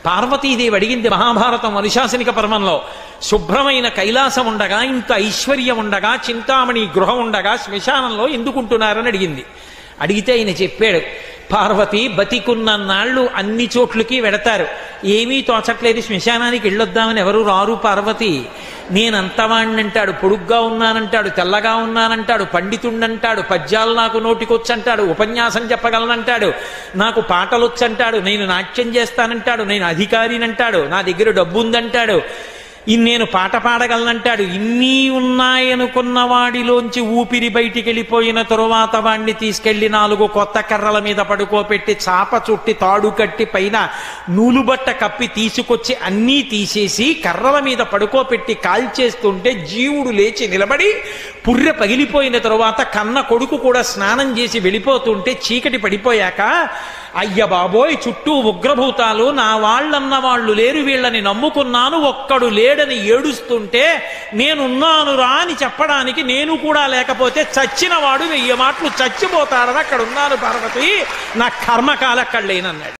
పార్వతీదేవి అడిగింది మహాభారతం అనుశాసనిక పర్వంలో, శుభ్రమైన కైలాసం ఉండగా, ఇంత ఐశ్వర్యం ఉండగా, చింతామణి గృహం ఉండగా శ్మశానంలో ఎందుకుంటున్నారని అడిగింది. అడిగితే ఆయన చెప్పాడు, పార్వతి బతికున్నన్నాళ్ళు అన్ని చోట్లకి వెడతారు, ఏమీ తోచట్లేదు, శ్మశానానికి వెళ్ళొద్దామని ఎవరు రారు పార్వతి. నేనంతవాణ్ణంటాడు, పొడుగ్గా ఉన్నానంటాడు, తెల్లగా ఉన్నానంటాడు, పండితుండంటాడు, పద్యాలు నాకు నోటికొచ్చంటాడు, ఉపన్యాసం చెప్పగలనంటాడు, నాకు పాటలొచ్చంటాడు, నేను నాట్యం చేస్తానంటాడు, నేను అధికారినంటాడు, నా దగ్గర డబ్బు ఉందంటాడు, నేను పాట పాడగలనంటాడు. ఇన్ని ఉన్నాయనుకున్న వాడిలోంచి ఊపిరి బయటికి వెళ్ళిపోయిన తరువాత వాణ్ణి తీసుకెళ్లి 4 కొత్త కర్రల మీద పడుకోపెట్టి చాప చుట్టి తాడు కట్టి పైన నూలుబట్ట కప్పి తీసుకొచ్చి అన్నీ తీసేసి కర్రల మీద పడుకోపెట్టి కాల్చేస్తుంటే జీవుడు లేచి నిలబడి పుర్రె పగిలిపోయిన తరువాత కన్న కొడుకు కూడా స్నానం చేసి వెళ్ళిపోతుంటే చీకటి పడిపోయాక, అయ్య బాబోయ్ చుట్టూ ఉగ్రభూతాలు, నా వాళ్ళన్న వాళ్ళు లేరు, వీళ్ళని నమ్ముకున్నాను, ఒక్కడు లేడని ఏడుస్తుంటే నేనున్నాను రా అని చెప్పడానికి నేను కూడా లేకపోతే చచ్చిన వాడు 1000 మాటలు చచ్చిపోతాడని అక్కడ ఉన్నాను పార్వతి, నా కర్మకాల అక్కడ లేనన్నాడు.